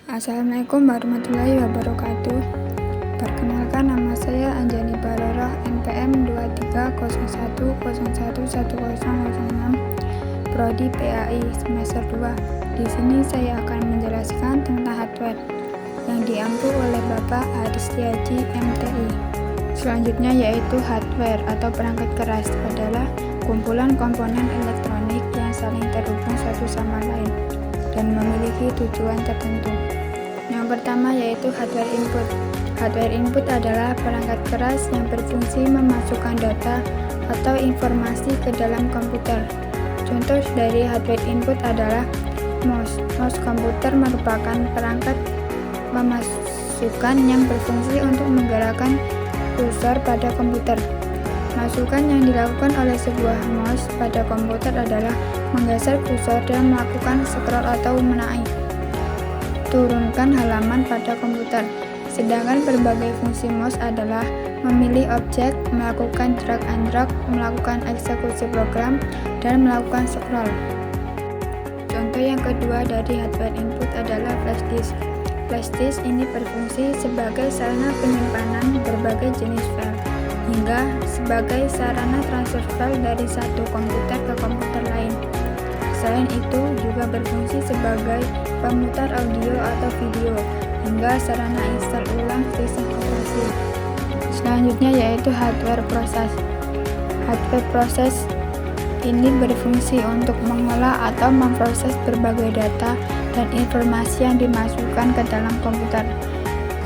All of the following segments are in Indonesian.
Assalamualaikum warahmatullahi wabarakatuh. Perkenalkan, nama saya Anjani Baroroh, NPM 2301011006, Prodi PAI semester 2. Di sini saya akan menjelaskan tentang hardware yang diampu oleh Bapak Haris Setiaji, MTI. Selanjutnya yaitu hardware atau perangkat keras adalah kumpulan komponen elektronik yang saling terhubung satu sama lain dan memiliki tujuan tertentu. Yang pertama yaitu hardware input. Hardware input adalah perangkat keras yang berfungsi memasukkan data atau informasi ke dalam komputer. Contoh dari hardware input adalah mouse. Mouse komputer merupakan perangkat pemasukan yang berfungsi untuk menggerakkan kursor pada komputer. Masukan yang dilakukan oleh sebuah mouse pada komputer adalah menggeser kursor dan melakukan scroll atau menaik turunkan halaman pada komputer. Sedangkan berbagai fungsi mouse adalah memilih objek, melakukan drag and drop, melakukan eksekusi program, dan melakukan scroll. Contoh yang kedua dari hardware input adalah flash disk. Flash disk ini berfungsi sebagai sarana penyimpanan berbagai jenis file, hingga sebagai sarana transfer file dari satu komputer ke komputer lain. Selain itu, juga berfungsi sebagai pemutar audio atau video, hingga sarana install ulang sistem operasi. Selanjutnya yaitu hardware proses. Hardware proses ini berfungsi untuk mengolah atau memproses berbagai data dan informasi yang dimasukkan ke dalam komputer.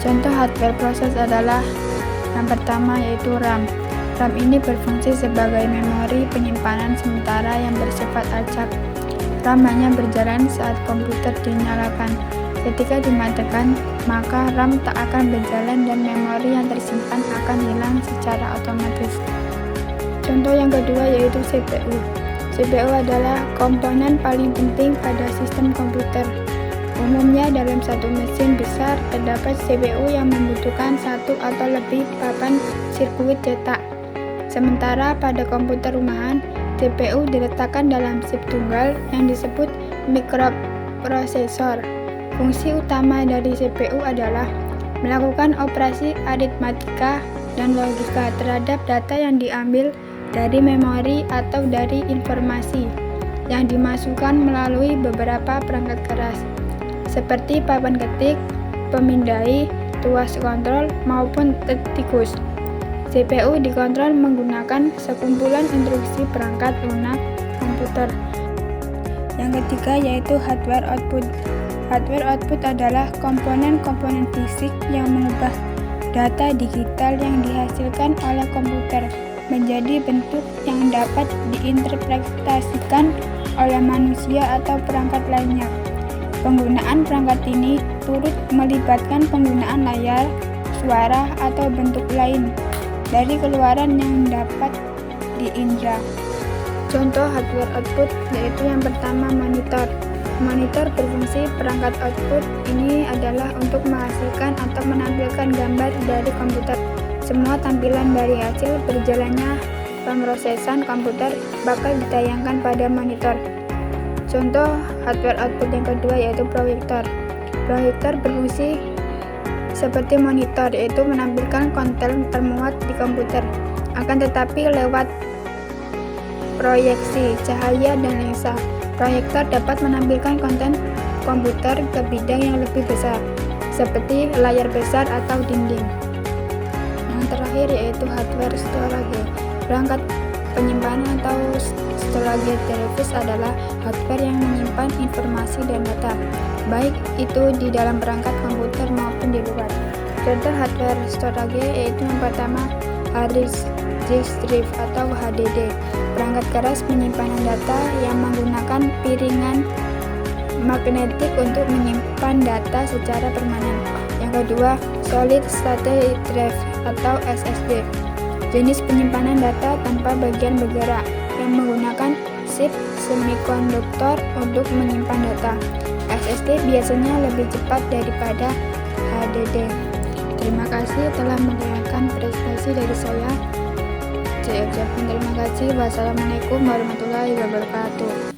Contoh hardware proses adalah yang pertama yaitu RAM. RAM ini berfungsi sebagai memori penyimpanan sementara yang bersifat acak. RAM hanya berjalan saat komputer dinyalakan. Ketika dimatikan, maka RAM tak akan berjalan dan memori yang tersimpan akan hilang secara otomatis. Contoh yang kedua yaitu CPU. CPU adalah komponen paling penting pada sistem komputer. Umumnya dalam satu mesin besar terdapat CPU yang membutuhkan satu atau lebih papan sirkuit cetak. Sementara pada komputer rumahan, CPU diletakkan dalam chip tunggal yang disebut mikroprosesor. Fungsi utama dari CPU adalah melakukan operasi aritmatika dan logika terhadap data yang diambil dari memori atau dari informasi yang dimasukkan melalui beberapa perangkat keras seperti papan ketik, pemindai, tuas kontrol, maupun tikus. CPU dikontrol menggunakan sekumpulan instruksi perangkat lunak komputer. Yang ketiga yaitu hardware output. Hardware output adalah komponen-komponen fisik yang mengubah data digital yang dihasilkan oleh komputer menjadi bentuk yang dapat diinterpretasikan oleh manusia atau perangkat lainnya. Penggunaan perangkat ini turut melibatkan penggunaan layar, suara, atau bentuk lain dari keluaran yang dapat diindra. Contoh hardware output yaitu yang pertama monitor. Monitor berfungsi perangkat output ini adalah untuk menghasilkan atau menampilkan gambar dari komputer. Semua tampilan dari hasil berjalannya pemrosesan komputer bakal ditayangkan pada monitor. Contoh hardware output yang kedua yaitu proyektor. Proyektor berfungsi seperti monitor, yaitu menampilkan konten termuat di komputer, akan tetapi lewat proyeksi cahaya dan lensa. Proyektor dapat menampilkan konten komputer ke bidang yang lebih besar, seperti layar besar atau dinding. Yang terakhir yaitu hardware storage. Perangkat penyimpanan atau storage device adalah hardware yang menyimpan informasi dan data, baik itu di dalam perangkat komputer maupun di luar. Contoh hardware storage yaitu yang pertama hard disk drive atau HDD, perangkat keras penyimpanan data yang menggunakan piringan magnetik untuk menyimpan data secara permanen. Yang kedua, solid state drive atau SSD, jenis penyimpanan data tanpa bagian bergerak yang menggunakan chip semikonduktor untuk menyimpan data. SSD biasanya lebih cepat daripada HDD. Terima kasih telah mendengarkan presentasi dari saya. Saya ucapkan terima kasih. Wassalamualaikum warahmatullahi wabarakatuh.